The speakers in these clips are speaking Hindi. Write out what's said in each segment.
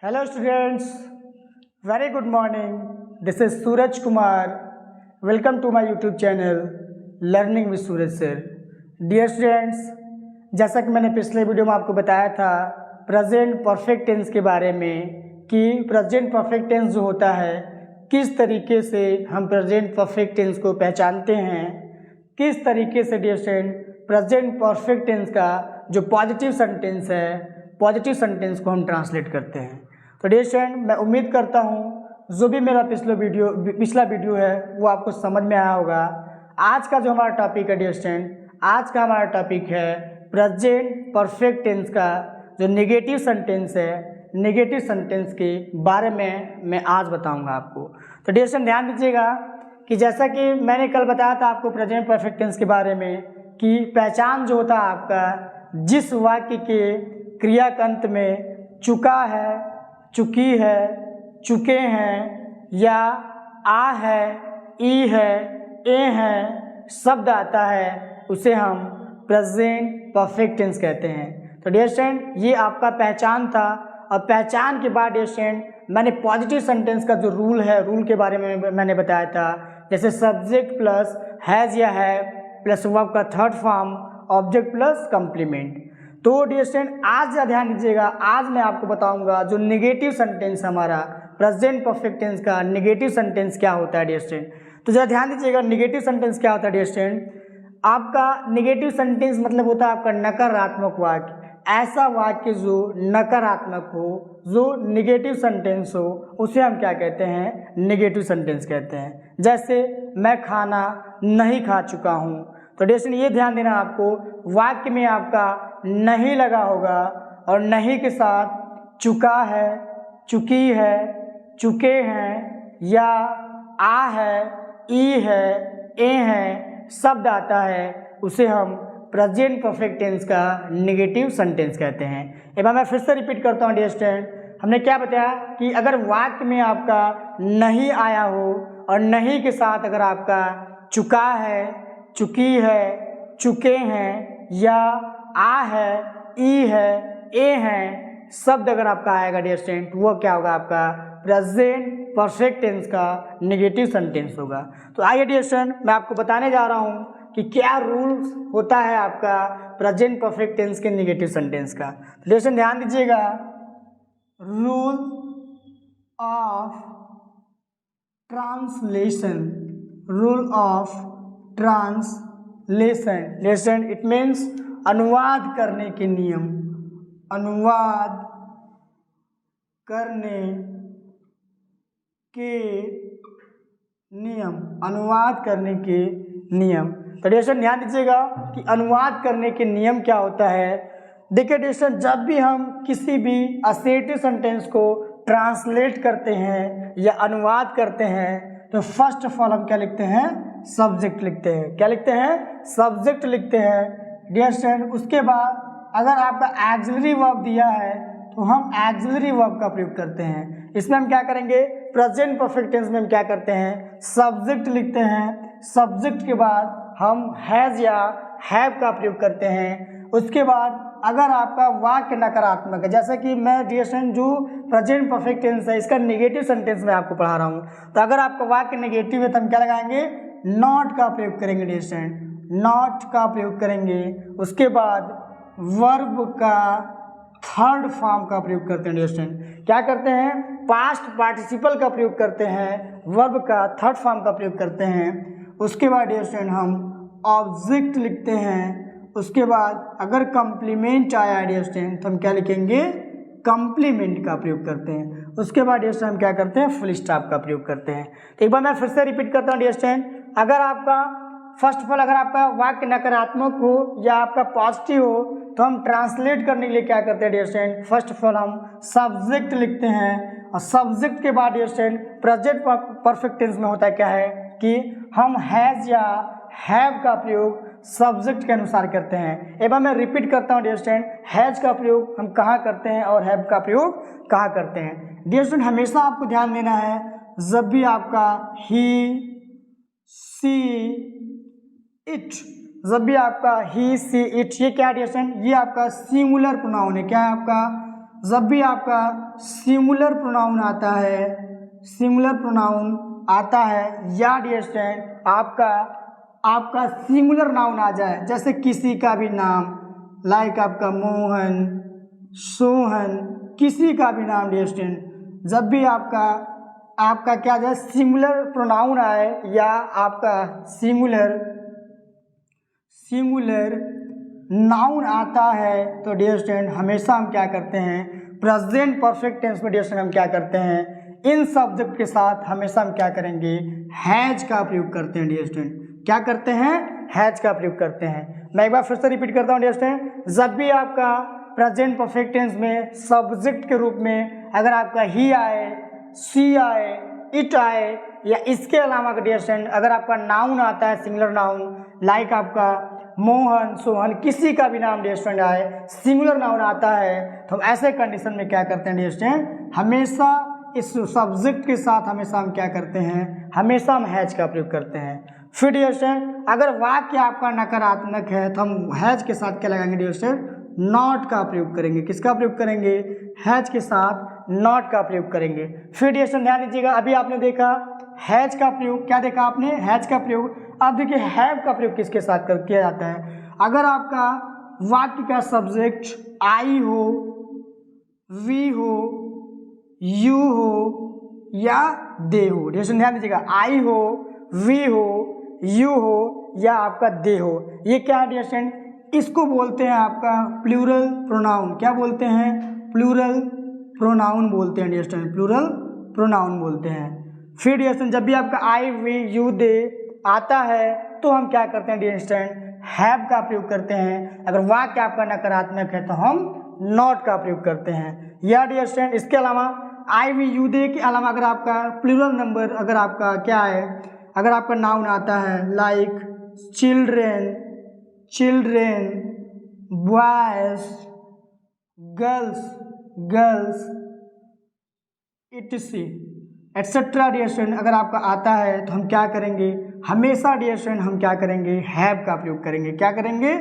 Hello students, very good morning. This is Suraj Kumar. Welcome to my YouTube channel Learning with Suraj Sir. Dear students, जैसा कि मैंने पिछले वीडियो में आपको बताया था प्रेजेंट परफेक्ट टेंस के बारे में कि प्रेजेंट परफेक्ट टेंस जो होता है किस तरीके से हम प्रेजेंट परफेक्ट टेंस को पहचानते हैं, किस तरीके से dear student present perfect tense का जो पॉजिटिव सेंटेंस है पॉजिटिव सेंटेंस को हम ट्रांसलेट करते हैं। तो डियर स्टूडेंट, मैं उम्मीद करता हूँ जो भी मेरा पिछला वीडियो है वो आपको समझ में आया होगा। आज का जो हमारा टॉपिक है डियर स्टूडेंट, आज का हमारा टॉपिक है प्रेजेंट परफेक्ट टेंस का जो नेगेटिव सेंटेंस है, नेगेटिव सेंटेंस के बारे में मैं आज बताऊंगा आपको। तो डियर स्टूडेंट ध्यान दीजिएगा कि जैसा कि मैंने कल बताया था आपको प्रेजेंट परफेक्ट टेंस के बारे में कि पहचान जो होता है आपका जिस वाक्य के क्रिया के अंत में चुका है, चुकी है, चुके हैं या आ है, ई है, ए है शब्द आता है उसे हम प्रेजेंट परफेक्ट टेंस कहते हैं। तो डियर स्टूडेंट ये आपका पहचान था और पहचान के बाद डियर स्टूडेंट मैंने पॉजिटिव सेंटेंस का जो रूल है रूल के बारे में मैंने बताया था। जैसे सब्जेक्ट प्लस हैज़ या है प्लस वर्ब का third form object plus complement. तो डियर स्टूडेंट आज ध्यान दीजिएगा, आज मैं आपको बताऊंगा जो नेगेटिव सेंटेंस हमारा प्रेजेंट परफेक्ट टेंस का नेगेटिव सेंटेंस क्या होता है डियर स्टूडेंट। तो जरा ध्यान दीजिएगा नेगेटिव सेंटेंस क्या होता है डियर स्टूडेंट। आपका नेगेटिव सेंटेंस मतलब होता है आपका नकारात्मक वाक्य, ऐसा वाक्य जो नकारात्मक हो, जो नेगेटिव सेंटेंस हो उसे हम क्या कहते हैं, नेगेटिव सेंटेंस कहते हैं। जैसे मैं खाना नहीं खा चुका हूँ। तो डियर ये ध्यान देना आपको, वाक्य में आपका नहीं लगा होगा और नहीं के साथ चुका है, चुकी है, चुके हैं या आ है, ई है, ए है शब्द आता है उसे हम प्रेजेंट परफेक्ट टेंस का नेगेटिव सेंटेंस कहते हैं। एक बार मैं फिर से रिपीट करता हूँ डियर स्टूडेंट, हमने क्या बताया कि अगर वाक्य में आपका नहीं आया हो और नहीं के साथ अगर आपका चुका है, चुकी है, चुके हैं या आ है, ई है, ए है शब्द अगर आपका आएगा डियर स्टूडेंट वो क्या होगा, आपका प्रेजेंट परफेक्ट टेंस का नेगेटिव सेंटेंस होगा। तो आइए डियर स्टूडेंट मैं आपको बताने जा रहा हूँ कि क्या रूल्स होता है आपका प्रेजेंट परफेक्ट टेंस के नेगेटिव सेंटेंस का। तो डियर स्टूडेंट ध्यान दीजिएगा, rule of translation, rule of translation dear student it means अनुवाद करने के नियम, अनुवाद करने के नियम, अनुवाद करने के नियम। तो डियर स्टूडेंट ध्यान दीजिएगा कि अनुवाद करने के नियम क्या होता है। देखिए डियर स्टूडेंट जब भी हम किसी भी असर्टिव सेंटेंस को ट्रांसलेट करते हैं या अनुवाद करते हैं तो फर्स्ट ऑफ ऑल हम क्या लिखते हैं, सब्जेक्ट लिखते हैं। क्या लिखते हैं, सब्जेक्ट लिखते हैं डियर स्टूडेंट। उसके बाद अगर आपका एक्सिलरी वर्ब दिया है तो हम एक्सिलरी वर्ब का प्रयोग करते हैं। इसमें हम क्या करेंगे, प्रेजेंट परफेक्ट टेंस में हम क्या करते हैं, सब्जेक्ट लिखते हैं। सब्जेक्ट के बाद हम हैज या हैव का प्रयोग करते हैं। उसके बाद अगर आपका वाक्य नकारात्मक है, जैसा कि मैं डियर स्टूडेंट जो प्रेजेंट परफेक्ट टेंस है इसका नेगेटिव सेंटेंस में आपको पढ़ा रहा हूँ, तो अगर आपका वाक्य नेगेटिव है तो हम क्या लगाएंगे, नॉट का प्रयोग करेंगे डियर स्टूडेंट, नॉट का प्रयोग करेंगे। उसके बाद वर्ब का थर्ड फॉर्म का प्रयोग करते हैं डियर स्टूडेंट। क्या करते हैं, पास्ट पार्टिसिपल का प्रयोग करते हैं, वर्ब का थर्ड फॉर्म का प्रयोग करते हैं। उसके बाद डियर स्टूडेंट हम ऑब्जेक्ट लिखते हैं। उसके बाद अगर कंप्लीमेंट आया है डियर स्टूडेंट तो हम क्या लिखेंगे, कंप्लीमेंट का प्रयोग करते हैं। उसके बाद डियर स्टूडेंट हम क्या करते हैं, फुल स्टॉप का प्रयोग करते हैं। तो एक बार मैं फिर से रिपीट करता हूँ डियर स्टूडेंट, अगर आपका फर्स्ट ऑफ ऑल अगर आपका वाक्य नकारात्मक हो या आपका पॉजिटिव हो तो हम ट्रांसलेट करने के लिए क्या करते हैं dear student, first of all हम सब्जेक्ट लिखते हैं और सब्जेक्ट के बाद dear student present perfect tense में होता है क्या है कि हम हैज या हैव का प्रयोग सब्जेक्ट के अनुसार करते हैं। एक बार मैं रिपीट करता हूँ डियर स्टूडेंट, हैज का प्रयोग हम कहाँ करते हैं और हैव का प्रयोग कहाँ करते हैं। डियर स्टूडेंट हमेशा आपको ध्यान देना है जब भी आपका ही, सी, इट, जब भी आपका ही, सी, इट ये क्या डियर स्टूडेंट, ये आपका सिंगुलर प्रोनाउन है। क्या है आपका जब भी आपका सिंगुलर प्रोनाउन आता है, सिंगुलर प्रोनाउन आता है या डियर स्टूडेंट आपका सिंगुलर नाउन आ जाए, जैसे किसी का भी नाम, लाइक आपका मोहन, सोहन, किसी का भी नाम डियर स्टूडेंट, जब भी आपका क्या जाए सिंगुलर प्रोनाउन आए या आपका सिंगुलर नाउन आता है, तो डियर स्टूडेंट हमेशा हम क्या करते हैं, प्रेजेंट परफेक्ट टेंस में डियर स्टूडेंट हम क्या करते हैं, इन सब्जेक्ट के साथ हमेशा हम क्या करेंगे, हैज का प्रयोग करते हैं डियर स्टूडेंट। क्या करते हैं, हैज का प्रयोग करते हैं। मैं एक बार फिर से रिपीट करता हूँ डियर स्टूडेंट, जब भी आपका प्रेजेंट परफेक्ट टेंस में सब्जेक्ट के रूप में अगर आपका ही आए, सी आए, इट आए या इसके अलावा डियर स्टूडेंट अगर आपका नाउन आता है, सिंगुलर नाउन, लाइक आपका मोहन, सोहन, किसी का भी नाम डियर स्टूडेंट आए, सिंगुलर नाउन आता है, तो हम ऐसे कंडीशन में क्या करते हैं डियर स्टूडेंट, हमेशा इस सब्जेक्ट के साथ हमेशा हम क्या करते हैं, हमेशा हम हैज का प्रयोग करते हैं। फिर डियर स्टूडेंट अगर वाक्य आपका नकारात्मक है तो हम हैज के साथ क्या लगाएंगे डियर स्टूडेंट, नॉट का प्रयोग करेंगे। किसका प्रयोग करेंगे, हैज के साथ नॉट का प्रयोग करेंगे। फिर डियर स्टूडेंट ध्यान दीजिएगा, अभी आपने देखा हैज का प्रयोग, क्या देखा आपने, हैज का प्रयोग। अब देखिए हैव का प्रयोग किसके साथ किया जाता है, अगर आपका वाक्य का सब्जेक्ट आई हो, वी हो, यू हो या दे हो। ध्यान दीजिएगा, आई हो, वी हो, यू हो या आपका दे हो, ये क्या है डियर स्टूडेंट, इसको बोलते हैं आपका प्लूरल प्रोनाउन। क्या बोलते हैं, प्लूरल प्रोनाउन बोलते हैं डियर स्टूडेंट, प्लूरल प्रोनाउन बोलते हैं। फिर डियर स्टूडेंट जब भी आपका आई, वी, यू, दे आता है तो हम क्या करते हैं डियर स्टूडेंट, हैव का प्रयोग करते हैं। अगर वाक्य आपका नकारात्मक है तो हम नॉट का प्रयोग करते हैं। या डियर स्टूडेंट इसके अलावा आई, वी, यू, दे के अलावा अगर आपका प्लूरल नंबर, अगर आपका क्या है, अगर आपका नाउन आता है लाइक चिल्ड्रेन, बॉयज, गर्ल्स, इटसी एटसेट्रा डियर स्टूडेंट अगर आपका आता है तो हम क्या करेंगे, हमेशा डियर स्टूडेंट हम क्या करेंगे, हैव का प्रयोग करेंगे। क्या करेंगे,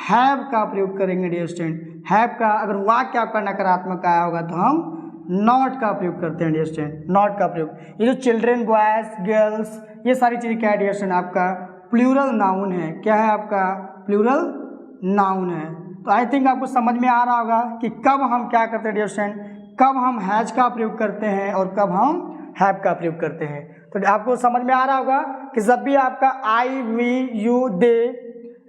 हैव का प्रयोग करेंगे डियर स्टूडेंट। हैव का अगर वाक्य आपका नकारात्मक आया होगा तो हम नॉट का प्रयोग करते हैं डियर स्टूडेंट, नॉट का प्रयोग। ये जो चिल्ड्रेन, बॉयज, गर्ल्स, ये सारी चीज़ें क्या है डियर स्टूडेंट, आपका प्लूरल नाउन है। क्या है, आपका प्लूरल नाउन है। तो आई थिंक आपको समझ में आ रहा होगा कि कब हम क्या करते हैं डियर स्टूडेंट, कब हम हैज का प्रयोग करते हैं और कब हम हैव का प्रयोग करते हैं। तो आपको समझ में आ रहा होगा कि जब भी आपका I, we, you, they,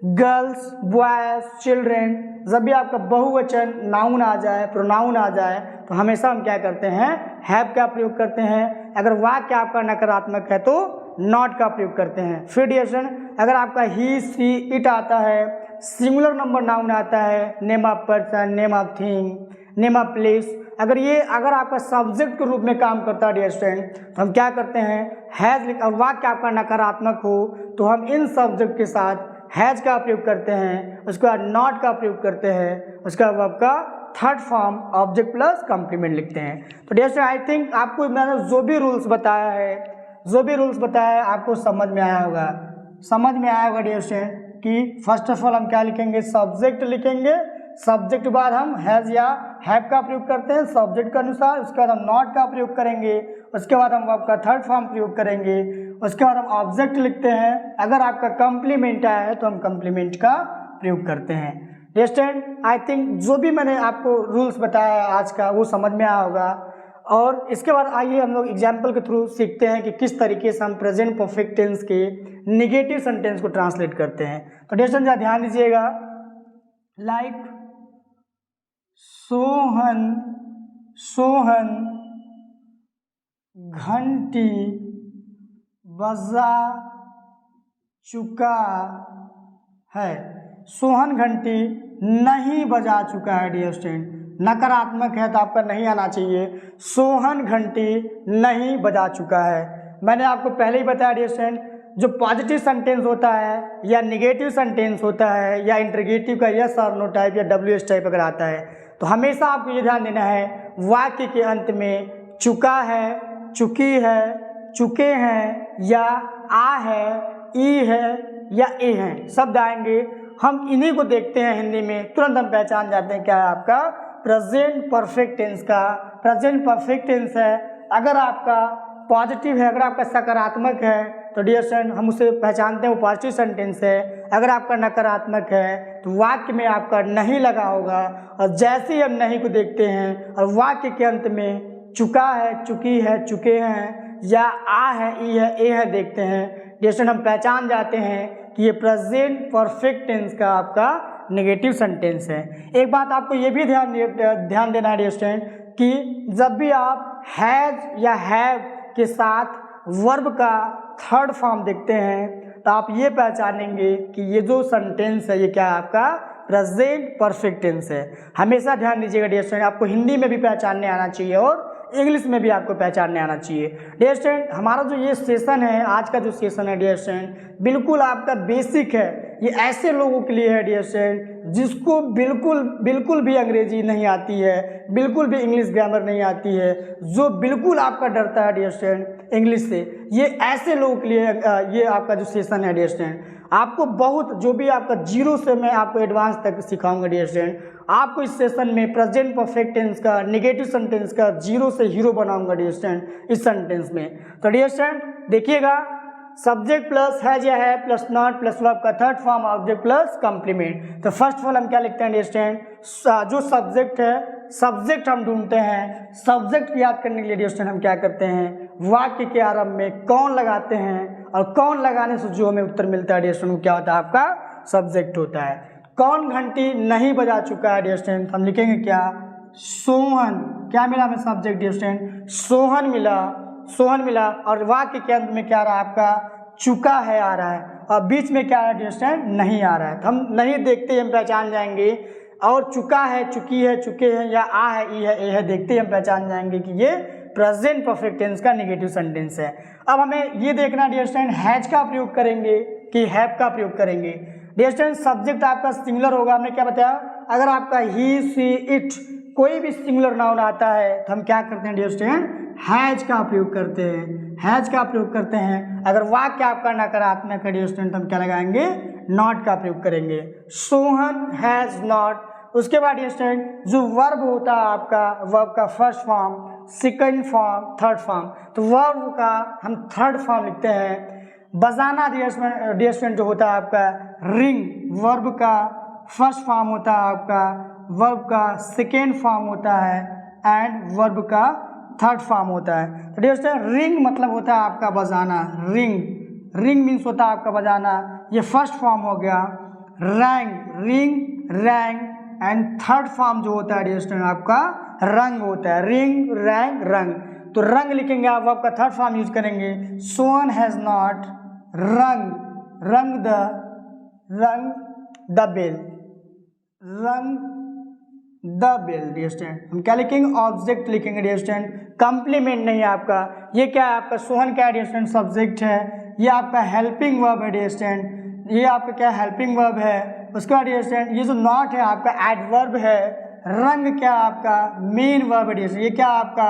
girls, boys, children, जब भी आपका बहुवचन नाउन आ जाए, प्रोनाउन आ जाए, तो हमेशा हम क्या करते हैं, हैव का प्रयोग करते हैं। अगर वाक्य आपका नकारात्मक है तो नॉट का प्रयोग करते हैं। फिर डियर स्टूडेंट अगर आपका ही, सी, इट आता है, सिंगुलर नंबर नाउन आता है, name of person, name of thing, name of place, अगर आपका सब्जेक्ट के रूप में काम करता है डियर स्टूडेंट तो हम क्या करते हैं, हैज। और वाक्य आपका नकारात्मक हो तो हम इन सब्जेक्ट के साथ हैज का प्रयोग करते हैं, उसके बाद नॉट का प्रयोग करते हैं, उसके बाद आपका third form object plus complement लिखते हैं। तो डियर स्टूडेंट आई थिंक आपको मैंने जो भी रूल्स बताया है आपको समझ में आया होगा डियर स्टूडेंट कि फर्स्ट ऑफ ऑल हम क्या लिखेंगे, सब्जेक्ट लिखेंगे, सब्जेक्ट के बाद हम हैज या हैव का प्रयोग करते हैं सब्जेक्ट के अनुसार, उसके बाद हम नॉट का प्रयोग करेंगे, उसके बाद हम आपका थर्ड फॉर्म प्रयोग करेंगे, उसके बाद हम ऑब्जेक्ट लिखते हैं। अगर आपका कंप्लीमेंट आया है तो हम कंप्लीमेंट का प्रयोग करते हैं। डियर स्टूडेंट आई थिंक जो भी मैंने आपको रूल्स बताया आज का वो समझ में आया होगा। और इसके बाद आइए हम लोग एग्जाम्पल के थ्रू सीखते हैं कि किस तरीके से हम प्रेजेंट परफेक्ट टेंस के निगेटिव सेंटेंस को ट्रांसलेट करते हैं। तो डियर स्टूडेंट ध्यान दीजिएगा, लाइक सोहन घंटी बजा चुका है। सोहन घंटी नहीं बजा चुका है डियर स्टूडेंट, नकारात्मक है तो आपका नहीं आना चाहिए। सोहन घंटी नहीं बजा चुका है। मैंने आपको पहले ही बताया डियर स्टूडेंट, जो पॉजिटिव सेंटेंस होता है या निगेटिव सेंटेंस होता है या इंटरगेटिव का यस और नो टाइप या WH टाइप अगर आता है तो हमेशा आपको ये ध्यान देना है वाक्य के अंत में चुका है, चुकी है, चुके हैं या आ है, ई है या ए है शब्द आएंगे। हम इन्हीं को देखते हैं हिंदी में, तुरंत हम पहचान जाते हैं क्या है आपका प्रेजेंट परफेक्ट टेंस का। प्रेजेंट परफेक्ट टेंस है, अगर आपका पॉजिटिव है, अगर आपका सकारात्मक है तो डियर स्टूडेंट हम उसे पहचानते हैं वो पॉजिटिव सेंटेंस है। अगर आपका नकारात्मक है तो वाक्य में आपका नहीं लगा होगा, और जैसे ही हम नहीं को देखते हैं और वाक्य के अंत में चुका है, चुकी है, चुके हैं या आ है, ई है, ए है देखते हैं डियर स्टूडेंट, हम पहचान जाते हैं कि ये प्रेजेंट परफेक्ट टेंस का आपका नेगेटिव सेंटेंस है। एक बात आपको ये भी ध्यान देना है डियर स्टूडेंट कि जब भी आप हैज या हैव के साथ वर्ब का थर्ड फॉर्म देखते हैं तो आप ये पहचानेंगे कि ये जो सेंटेंस है ये क्या है, आपका प्रेजेंट परफेक्ट टेंस है। हमेशा ध्यान दीजिएगा डियर स्टूडेंट, आपको हिंदी में भी पहचानने आना चाहिए और इंग्लिश में भी आपको पहचानने आना चाहिए। डियर स्टूडेंट हमारा जो ये सेशन है, आज का जो सेशन है डियर स्टूडेंट, बिल्कुल आपका बेसिक है। ये ऐसे लोगों के लिए है डियर स्टूडेंट जिसको बिल्कुल भी अंग्रेजी नहीं आती है, बिल्कुल भी इंग्लिश ग्रामर नहीं आती है, जो बिल्कुल आपका डरता है डियर स्टूडेंट इंग्लिश से। ये ऐसे लोगों के लिए ये आपका जो सेशन है डियर स्टूडेंट, आपको बहुत जो भी आपका जीरो से मैं आपको एडवांस तक सिखाऊंगा डियर स्टूडेंट। आपको इस सेशन में प्रेजेंट परफेक्ट टेंस का, नेगेटिव सेंटेंस का जीरो से हीरो बनाऊंगा डियर स्टूडेंट इस सेंटेंस में। तो डियर स्टूडेंट देखिएगा, सब्जेक्ट प्लस हैज या है प्लस नॉट प्लस वर्ब का third form object plus complement. तो फर्स्ट ऑफ ऑल हम क्या लिखते हैं डियर स्टूडेंट, जो सब्जेक्ट है, सब्जेक्ट हम ढूंढते हैं। सब्जेक्ट याद करने के लिए डियर स्टूडेंट हम क्या करते हैं, वाक्य के आरंभ में कौन लगाते हैं, और कौन लगाने से जो हमें उत्तर मिलता है डियर स्टूडेंट क्या होता है, आपका सब्जेक्ट होता है। कौन घंटी नहीं बजा चुका है डियर स्टूडेंट, हम लिखेंगे क्या, सोहन। क्या मिला हमें सब्जेक्ट डियर स्टूडेंट, सोहन मिला, सोहन मिला। और वाक्य के अंत में क्या आ रहा है, आपका चुका है आ रहा है, और बीच में क्या आ रहा है डियर स्टूडेंट, नहीं आ रहा है। तो हम नहीं देखते हम पहचान जाएंगे, और चुका है, चुकी है, चुके हैं, या आ है, ई है, ए है देखते ही हम पहचान जाएंगे कि ये प्रेजेंट परफेक्ट टेंस का नेगेटिव सेंटेंस है। अब हमें ये देखना डियर स्टूडेंट, हैज का प्रयोग करेंगे कि हैव का प्रयोग करेंगे। डियर स्टूडेंट सब्जेक्ट आपका सिंगुलर होगा, हमने क्या बताया, अगर आपका ही, सी, इट कोई भी सिंगुलर नाउन आता है तो हम क्या करते हैं डियर स्टूडेंट, हैज का प्रयोग करते हैं, हैज का प्रयोग करते हैं। अगर वाक्य आपका नकारात्मक है डियर स्टूडेंट हम क्या लगाएंगे, नॉट का प्रयोग करेंगे, सोहन हैज नॉट। उसके बाद डियर स्टूडेंट जो वर्ब होता है आपका, वर्ब का first form, second form, third form, तो वर्ब का हम थर्ड फॉर्म लिखते हैं। बजाना डियर स्टूडेंट जो होता है आपका रिंग, वर्ब का फर्स्ट फॉर्म होता है आपका, वर्ब का सेकेंड फॉर्म होता है, एंड वर्ब का थर्ड फॉर्म होता है। तो डियर स्टूडेंट रिंग मतलब होता है आपका बजाना, रिंग, रिंग मीन्स होता है आपका बजाना, ये फर्स्ट फॉर्म हो गया। Wrong, ring, wrong, and third form जो होता है डियर स्टूडेंट आपका रंग होता है, रिंग, रैंग, रंग। तो रंग लिखेंगे आप, वर्ब का थर्ड फॉर्म यूज करेंगे, सोहन हैज नॉट रंग, रंग द बेल, रंग द बेल। डियर स्टूडेंट हम क्या लिखेंगे, ऑब्जेक्ट लिखेंगे डियर स्टूडेंट, कंप्लीमेंट नहीं है आपका। ये क्या है आपका, सोहन क्या है डियर स्टूडेंट, सब्जेक्ट है। ये आपका हेल्पिंग वर्ब है डियर स्टूडेंट, ये आपका क्या हेल्पिंग वर्ब है। उसके बाद डियर स्टूडेंट ये जो नॉट है आपका एडवर्ब है। रंग क्या आपका मेन वर्ब है डियर स्टूडेंट, ये क्या आपका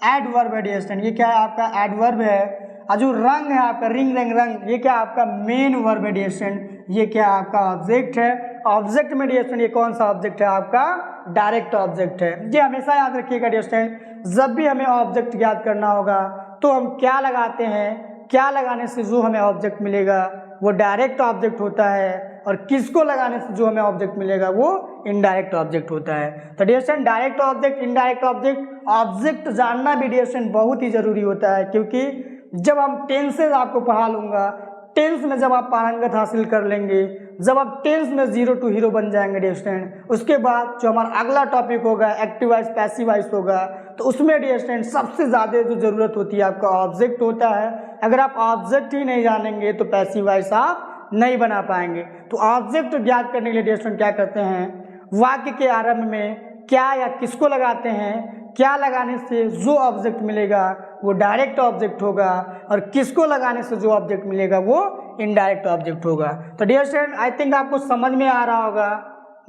एडवर्ब है डियर स्टूडेंट, ये क्या है आपका एडवर्ब है। और जो रंग है आपका रिंग, रंग, रंग, ये क्या आपका मेन वर्ब है डियर स्टूडेंट, ये क्या आपका ऑब्जेक्ट है। ऑब्जेक्ट में डियर स्टूडेंट ये कौन सा ऑब्जेक्ट है आपका, डायरेक्ट ऑब्जेक्ट है। ये हमेशा याद रखिएगा डियर स्टूडेंट, जब भी हमें ऑब्जेक्ट याद करना होगा तो हम क्या लगाते हैं, क्या लगाने से जो हमें ऑब्जेक्ट मिलेगा वो डायरेक्ट ऑब्जेक्ट होता है, और किसको लगाने से जो हमें ऑब्जेक्ट मिलेगा वो इनडायरेक्ट ऑब्जेक्ट होता है। तो dear student direct object, indirect object, object जानना भी डियर स्टूडेंट बहुत ही जरूरी होता है, क्योंकि जब हम टेंसेज आपको पढ़ा लूँगा, टेंस में जब आप पारंगत हासिल कर लेंगे, जब आप टेंस में जीरो टू हीरो बन जाएंगे डियर स्टूडेंट, उसके बाद जो हमारा अगला टॉपिक होगा एक्टिव वाइज पैसिव वाइज होगा, तो उसमें डियर स्टूडेंट सबसे ज़्यादा जो ज़रूरत होती है आपका ऑब्जेक्ट होता है। अगर आप ऑब्जेक्ट ही नहीं जानेंगे तो पैसिव वाइज आप नहीं बना पाएंगे। तो ऑब्जेक्ट ज्ञात करने के लिए डियर स्टूडेंट क्या करते हैं, वाक्य के आरंभ में क्या या किसको लगाते हैं, क्या लगाने से जो ऑब्जेक्ट मिलेगा वो डायरेक्ट ऑब्जेक्ट होगा, और किसको लगाने से जो ऑब्जेक्ट मिलेगा वो इनडायरेक्ट ऑब्जेक्ट होगा। तो डियर स्टूडेंट आई थिंक आपको समझ में आ रहा होगा,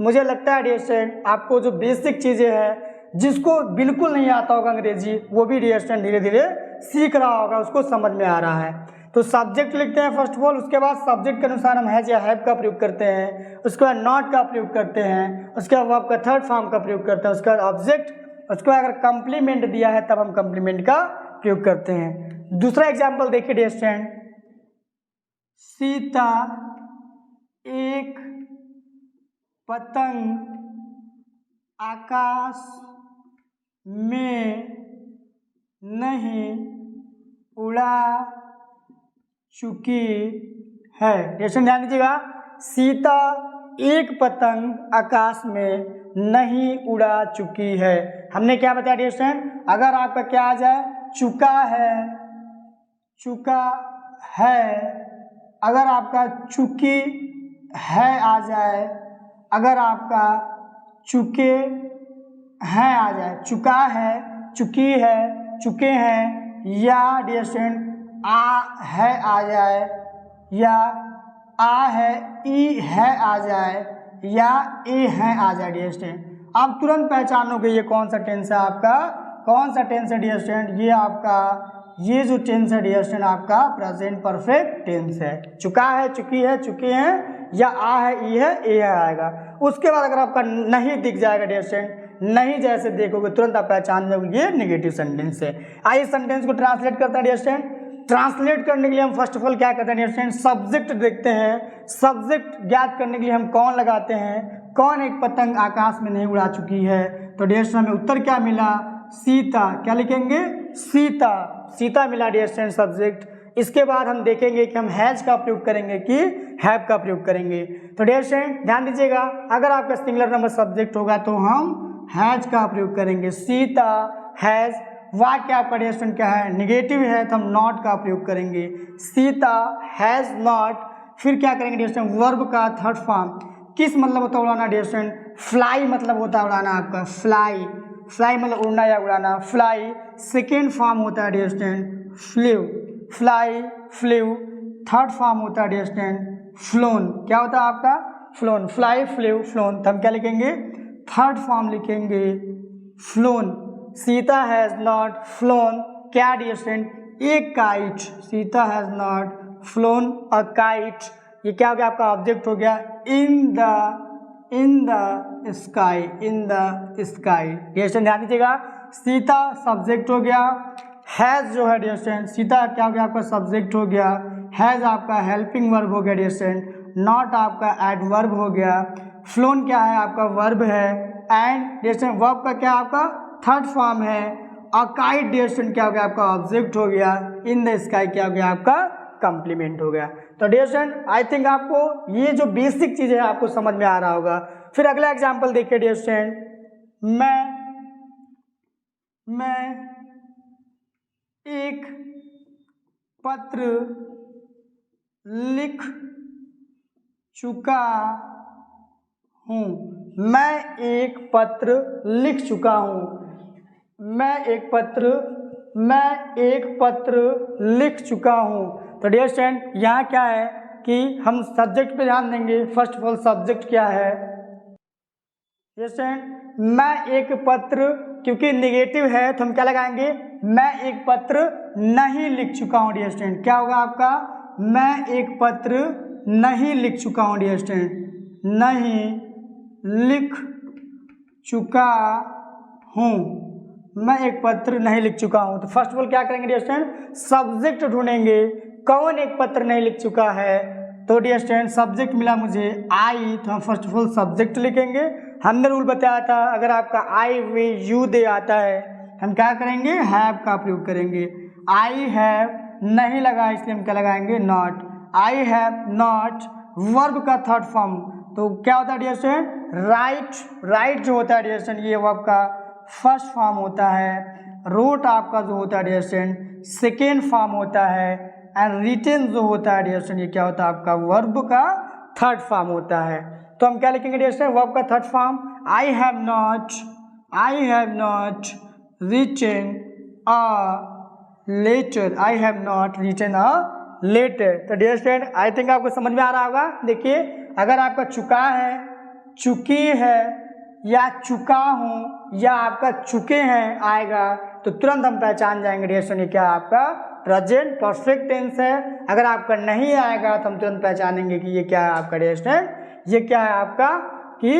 मुझे लगता है डियर स्टूडेंट आपको जो बेसिक चीज़ें हैं, जिसको बिल्कुल नहीं आता होगा अंग्रेजी, वो भी डियर स्टूडेंट धीरे धीरे सीख रहा होगा, उसको समझ में आ रहा है। तो सब्जेक्ट लिखते हैं फर्स्ट ऑफ ऑल, उसके बाद सब्जेक्ट के अनुसार हम हैज या हैव का प्रयोग करते हैं, उसके बाद नॉट का प्रयोग करते हैं, उसके बाद वर्ब का थर्ड फॉर्म का प्रयोग करते हैं, उसके बाद ऑब्जेक्ट, उसके बाद अगर कंप्लीमेंट दिया है तब हम कंप्लीमेंट का प्रयोग करते हैं। दूसरा एग्जाम्पल देखिए डियर स्टूडेंट, सीता एक पतंग आकाश में नहीं उड़ा चुकी है। क्वेश्चन ध्यान दीजिएगा, सीता एक पतंग आकाश में नहीं उड़ा चुकी है। हमने क्या बताया डियर स्टूडेंट, अगर आपका क्या आ जाए चुका है, चुका है, अगर आपका चुकी है आ जाए, अगर आपका चुके हैं आ जाए, चुका है, चुकी है, चुके हैं, या डियर स्टूडेंट आ है आ जाए, या आ है ई है आ जाए, या ए है आ जाए डियर स्टूडेंट, आप तुरंत पहचानोगे ये कौन सा टेंस है आपका, कौन सा टेंस है डियर स्टूडेंट, ये आपका ये जो टेंस है डियर स्टूडेंट आपका प्रेजेंट परफेक्ट टेंस है। चुका है, चुकी है, चुके हैं, या आ है, ई है, ए है आएगा। उसके बाद अगर आपका नहीं दिख जाएगा डियर स्टूडेंट, नहीं जैसे देखोगे तुरंत आप पहचान जाओगे ये नेगेटिव सेंटेंस है। आइए सेंटेंस को ट्रांसलेट करते हैं डियर स्टूडेंट। ट्रांसलेट करने के लिए हम फर्स्ट ऑफ ऑल क्या करते हैं डियर स्टूडेंट, सब्जेक्ट देखते हैं। सब्जेक्ट ज्ञात करने के लिए हम कौन लगाते हैं, कौन एक पतंग आकाश में नहीं उड़ा चुकी है। तो डियर स्टूडेंट हमें उत्तर क्या मिला, सीता। क्या लिखेंगे, सीता, सीता मिला डियर स्टूडेंट सब्जेक्ट। इसके बाद हम देखेंगे कि हम हैज का प्रयोग करेंगे कि हैव का प्रयोग करेंगे। तो डियर स्टूडेंट ध्यान दीजिएगा, अगर आपका सिंगुलर नंबर सब्जेक्ट होगा तो हम हैज का प्रयोग करेंगे, सीता हैज। वाक्य आपका डियर स्टूडेंट क्या है, निगेटिव है तो हम नॉट का प्रयोग करेंगे, सीता हैज नॉट। फिर क्या करेंगे डियर स्टूडेंट, वर्ब का थर्ड फॉर्म, किस मतलब होता है उड़ाना डियर स्टूडेंट, फ्लाई मतलब होता है उड़ाना आपका, फ्लाई, फ्लाई मतलब उड़ना या उड़ाना, फ्लाई। सेकेंड फॉर्म होता है dear student flew, fly, flew. Third form होता है डियर स्टूडेंट फ्लोन, क्या होता है आपका फ्लोन, फ्लाई, फ्ल्यू, फ्लोन। तो हम क्या लिखेंगे, थर्ड फॉर्म लिखेंगे flown. Sita has not flown क्या डियर स्टूडेंट, एक kite, Sita has not flown a kite. ये क्या हो गया आपका ऑब्जेक्ट हो गया, in the sky, in the sky. Dear student ध्यान दीजिएगा, सीता सब्जेक्ट हो गया, हैज जो है डियर स्टूडेंट, सीता क्या हो गया आपका सब्जेक्ट हो गया, हैज आपका हेल्पिंग वर्ब हो गया डियर स्टूडेंट, नॉट आपका एडवर्ब हो गया, फ्लोन क्या है आपका वर्ब है, एंड डियर स्टूडेंट वर्ब का क्या आपका थर्ड फॉर्म है, अकाइट डियर स्टूडेंट क्या हो गया आपका ऑब्जेक्ट हो गया, इन द स्काई क्या हो गया आपका कंप्लीमेंट हो गया। तो डियर स्टूडेंट आई थिंक आपको ये जो बेसिक चीज़ है आपको समझ में आ रहा होगा। फिर अगला एग्जांपल देखिए डियर स्टूडेंट, मैं एक पत्र लिख चुका हूँ, मैं एक पत्र लिख चुका हूँ, मैं एक पत्र लिख चुका हूँ। तो डियर स्टूडेंट यहाँ क्या है कि हम सब्जेक्ट पे ध्यान देंगे। फर्स्ट ऑफ ऑल सब्जेक्ट क्या है डियर स्टूडेंट, मैं एक पत्र, क्योंकि निगेटिव है तो हम क्या लगाएंगे, मैं एक पत्र नहीं लिख चुका हूँ डियर स्टूडेंट। क्या होगा आपका, मैं एक पत्र नहीं लिख चुका हूँ डियर स्टूडेंट, नहीं लिख चुका हूँ, मैं एक पत्र नहीं लिख चुका हूँ। तो फर्स्ट ऑफ ऑल क्या करेंगे डियर स्टूडेंट, सब्जेक्ट ढूंढेंगे, कौन एक पत्र नहीं लिख चुका है। तो डियर स्टूडेंट सब्जेक्ट मिला मुझे आई, तो हम फर्स्ट ऑफ ऑल सब्जेक्ट लिखेंगे। हमने रूल बताया था अगर आपका आई वे यू दे आता है हम क्या करेंगे, हैव का प्रयोग करेंगे। आई हैव नहीं लगा इसलिए हम क्या लगाएंगे, not, I have not. Verb का थर्ड फॉर्म तो क्या होता है डियर स्टूडेंट, राइट, राइट जो होता है डियर स्टूडेंट ये वर्ब का फर्स्ट फॉर्म होता है, रोट आपका जो होता है डियर स्टूडेंट सेकेंड फॉर्म होता है, एंड रिटेन जो होता है डियर स्टूडेंट ये क्या होता है आपका वर्ब का थर्ड फॉर्म होता है। तो हम क्या लिखेंगे डियर स्टूडेंट, वर्ब का third form, I have not written a letter, I have not written a letter. तो डियर स्टूडेंट आई थिंक आपको समझ में आ रहा होगा। देखिए अगर आपका चुका है, चुकी है, या चुका हूँ, या आपका चुके हैं आएगा, तो तुरंत हम पहचान जाएंगे डियर स्टूडेंट ये क्या आपका प्रेजेंट परफेक्ट टेंस है। अगर आपका नहीं आएगा तो हम तुरंत पहचानेंगे कि ये क्या है आपका डियर स्टूडेंट, ये क्या है आपका कि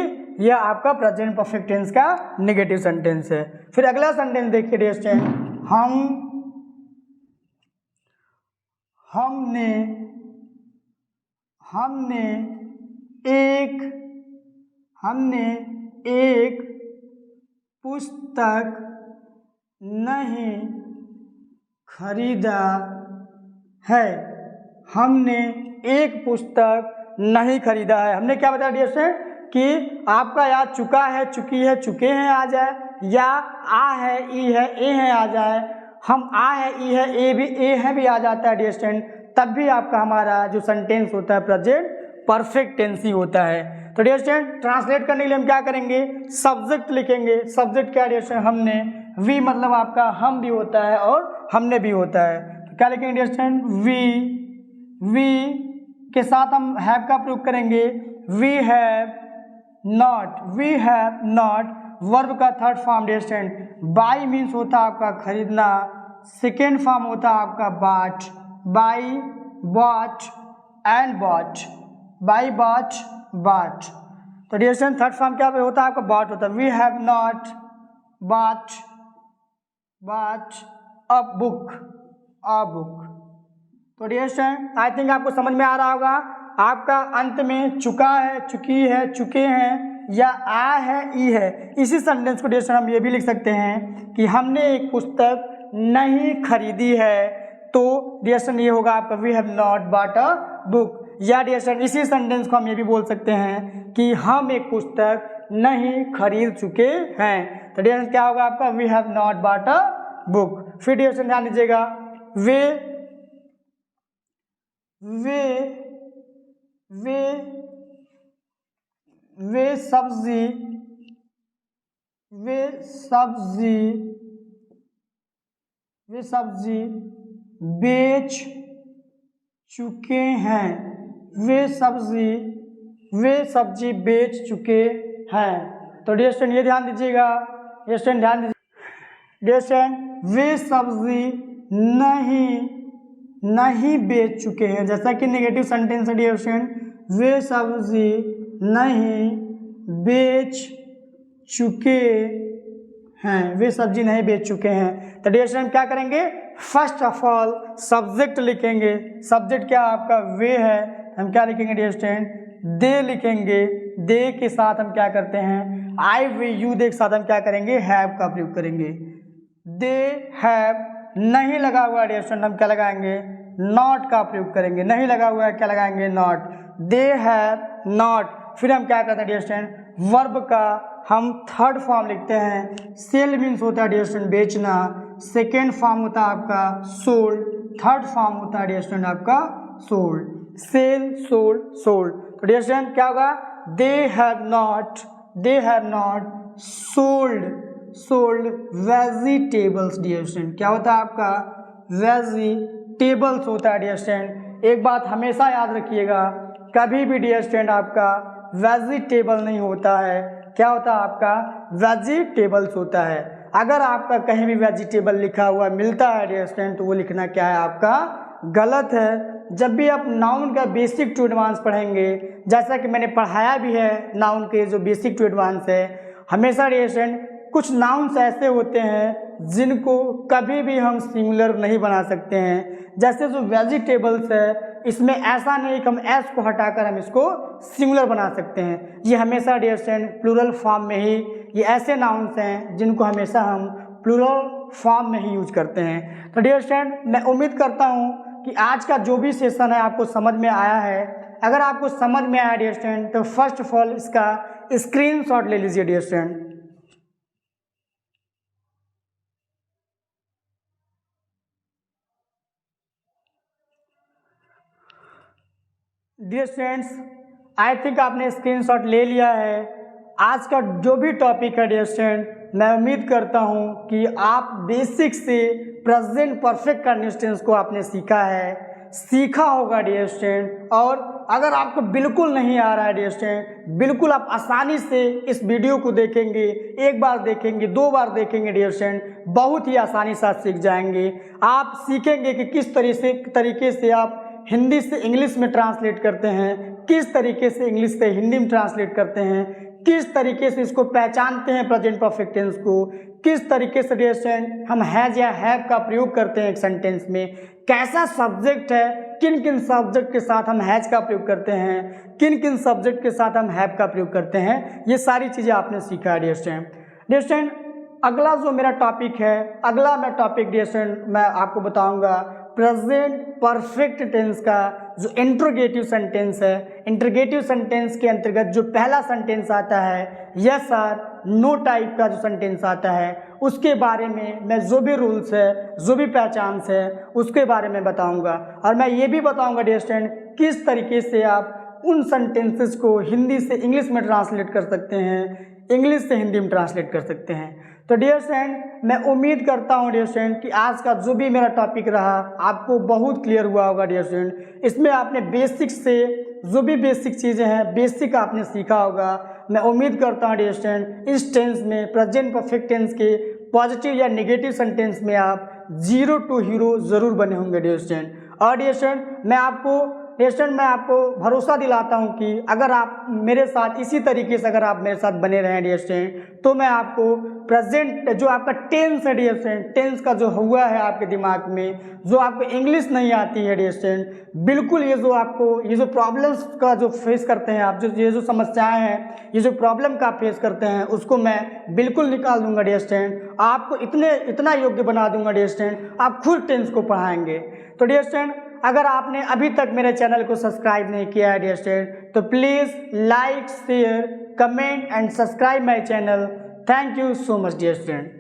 ये आपका प्रेजेंट परफेक्ट टेंस का नेगेटिव सेंटेंस है। फिर अगला सेंटेंस देखिए डियर स्टूडेंट, हमने एक पुस्तक नहीं खरीदा है। हमने एक पुस्तक नहीं खरीदा है। हमने क्या बताया डियर स्टूडेंट कि आपका या चुका है, चुकी है, चुके हैं आ जाए, या आ है, ई है, ए है आ जाए। हम आ है, ई है, ए है भी आ जाता है डियर स्टूडेंट, तब भी आपका हमारा जो सेंटेंस होता है प्रेजेंट परफेक्ट टेंस ही होता है। तो डियर स्टूडेंट ट्रांसलेट करने के लिए हम क्या करेंगे, सब्जेक्ट लिखेंगे। सब्जेक्ट क्या डियर स्टूडेंट, हमने, वी मतलब आपका हम भी होता है और हमने भी होता है। तो क्या लिखेंगे डियर स्टूडेंट, वी के साथ हम हैव का प्रयोग करेंगे, वी हैव नॉट। वर्ब का third form dear student, buy means होता है आपका खरीदना, सेकेंड फॉर्म होता है आपका bought, buy, bought and bought, buy, bought. तो डियर स्टूडेंट थर्ड फॉर्म क्या होता है आपका बॉट होता है। We have not bought a book. तो डियर स्टूडेंट आई थिंक आपको समझ में आ रहा होगा, आपका अंत में चुका है, चुकी है, चुके हैं या आ है, ई है। इसी सेंटेंस को डियर स्टूडेंट हम ये भी लिख सकते हैं कि हमने एक पुस्तक नहीं खरीदी है। तो डियर स्टूडेंट ये होगा आपका we have not bought a book. या डियर स्टूडेंट इसी सेंटेंस को हम ये भी बोल सकते हैं कि हम एक पुस्तक नहीं खरीद चुके हैं। तो डियर स्टूडेंट क्या होगा आपका we have not bought a book. फिर डियर स्टूडेंट ध्यान दीजिएगा, वे सब्जी बेच चुके हैं। वे सब्जी बेच चुके हैं। तो डियर स्टूडेंट ये ध्यान दीजिएगा, डियर स्टूडेंट ध्यान दीजिए, डियर स्टूडेंट वे सब्जी नहीं बेच चुके हैं, जैसा कि नेगेटिव सेंटेंस है डियर स्टूडेंट, वे सब्जी नहीं बेच चुके हैं, वे सब्जी नहीं बेच चुके हैं। तो डियर स्टूडेंट क्या करेंगे, फर्स्ट ऑफ ऑल सब्जेक्ट लिखेंगे। सब्जेक्ट क्या आपका वे है, हम क्या लिखेंगे डियर स्टूडेंट, दे लिखेंगे। दे के साथ हम क्या करते हैं, आई, वी, यू दे के साथ हम क्या करेंगे, हैव का प्रयोग करेंगे। दे हैव नहीं लगा हुआ डियर स्टूडेंट, हम क्या लगाएंगे, नॉट का प्रयोग करेंगे। नहीं लगा हुआ है, क्या लगाएंगे, नॉट। They have not. फिर हम क्या करते हैं डियर स्टूडेंट, वर्ब का हम थर्ड फॉर्म लिखते हैं। सेल मीन्स होता है डियर स्टूडेंट बेचना, सेकेंड फॉर्म होता है आपका सोल्ड, थर्ड फॉर्म होता है डियर स्टूडेंट आपका सोल्ड। Sell, sold. तो डियर स्टूडेंट क्या होगा, they have not sold vegetables. Dear student क्या होता है आपका, वेजिटेबल्स होता है डियर स्टूडेंट। एक बात हमेशा याद रखिएगा, कभी भी डियर स्टूडेंट आपका वेजिटेबल नहीं होता है, क्या होता है आपका, वेजिटेबल्स होता है। अगर आपका कहीं भी वेजिटेबल लिखा हुआ मिलता है डियर स्टूडेंट तो वो लिखना क्या है आपका, गलत है। जब भी आप नाउन का बेसिक टू एडवांस पढ़ेंगे, जैसा कि मैंने पढ़ाया भी है नाउन के जो बेसिक टू एडवांस है, हमेशा डियर स्टूडेंट कुछ नाउन्स ऐसे होते हैं जिनको कभी भी हम सिंगुलर नहीं बना सकते हैं। जैसे जो वेजिटेबल्स है, इसमें ऐसा नहीं कि हम एस को हटाकर हम इसको सिंगुलर बना सकते हैं। ये हमेशा डियर स्टूडेंट प्लूरल फॉर्म में ही, ये ऐसे नाउन्स हैं जिनको हमेशा हम प्लूरल फॉर्म में ही यूज करते हैं। तो डियर स्टूडेंट मैं उम्मीद करता हूँ कि आज का जो भी सेशन है आपको समझ में आया है। अगर आपको समझ में आया डियर स्टूडेंट तो फर्स्ट ऑफ ऑल इसका स्क्रीनशॉट ले लीजिए dear student. Dear students I think आपने स्क्रीनशॉट ले लिया है। आज का जो भी टॉपिक है डियर स्टूडेंट, मैं उम्मीद करता हूं कि आप बेसिक से प्रेजेंट परफेक्ट कंडीशंस को आपने सीखा है। सीखा होगा डियर स्टूडेंट। और अगर आपको बिल्कुल नहीं आ रहा है डियर स्टूडेंट, बिल्कुल आप आसानी से इस वीडियो को देखेंगे, एक बार देखेंगे, 2 बार देखेंगे डियर स्टूडेंट, बहुत ही आसानी से आप सीख जाएंगे। आप सीखेंगे कि किस तरीके से आप हिंदी से इंग्लिश में ट्रांसलेट करते हैं, किस तरीके से इंग्लिश से हिंदी में ट्रांसलेट करते हैं, किस तरीके से इसको पहचानते हैं प्रेजेंट परफेक्ट टेंस को, किस तरीके से डियर स्टूडेंट हम हैज या हैव का प्रयोग करते हैं एक सेंटेंस में, कैसा सब्जेक्ट है, किन किन सब्जेक्ट के साथ हम हैज का प्रयोग करते हैं, किन किन सब्जेक्ट के साथ हम हैव का प्रयोग करते हैं, ये सारी चीज़ें आपने सीखा है डियर स्टूडेंट। डियर स्टूडेंट, अगला जो मेरा टॉपिक है, अगला मैं टॉपिक डियर स्टूडेंट मैं आपको बताऊंगा प्रेजेंट परफेक्ट टेंस का जो इंट्रोगेटिव सेंटेंस है। इंट्रोगेटिव सेंटेंस के अंतर्गत जो पहला सेंटेंस आता है यस आर नो टाइप का जो सेंटेंस आता है, उसके बारे में मैं जो भी रूल्स है, जो भी पहचान है, उसके बारे में बताऊंगा। और मैं ये भी बताऊंगा डियर स्टूडेंट किस तरीके से आप उन सेंटेंसेस को हिंदी से इंग्लिश में ट्रांसलेट कर सकते हैं, इंग्लिश से हिंदी में ट्रांसलेट कर सकते हैं। तो डियर स्टूडेंट, मैं उम्मीद करता हूँ डियर स्टूडेंट कि आज का जो भी मेरा टॉपिक रहा आपको बहुत क्लियर हुआ होगा डियर स्टूडेंट। इसमें आपने बेसिक से जो भी बेसिक चीज़ें हैं, बेसिक आपने सीखा होगा। मैं उम्मीद करता हूँ डियर स्टूडेंट इस टेंस में, प्रेजेंट परफेक्ट टेंस के पॉजिटिव या नेगेटिव सेंटेंस में आप 0 टू हीरो ज़रूर बने होंगे डियर स्टूडेंट। और डियर स्टूडेंट, मैं आपको भरोसा दिलाता हूं कि अगर आप मेरे साथ इसी तरीके से अगर आप मेरे साथ बने रहें डियर स्टूडेंट, तो मैं आपको प्रेजेंट जो आपका टेंस है डियर स्टूडेंट, टेंस का जो हुआ है आपके दिमाग में, जो आपको इंग्लिश नहीं आती है डियर स्टूडेंट, बिल्कुल ये जो प्रॉब्लम्स का जो फेस करते हैं आप, ये जो समस्याएं हैं, ये जो प्रॉब्लम का आप फेस करते हैं, उसको मैं बिल्कुल निकाल दूंगा डियर स्टूडेंट। आपको इतना योग्य बना दूंगा डियर स्टूडेंट, आप खुद टेंस को पढ़ाएंगे। तो डियर स्टूडेंट, अगर आपने अभी तक मेरे चैनल को सब्सक्राइब नहीं किया है डियर स्टूडेंट, तो please like, share, comment and subscribe my channel. Thank you so much dear student.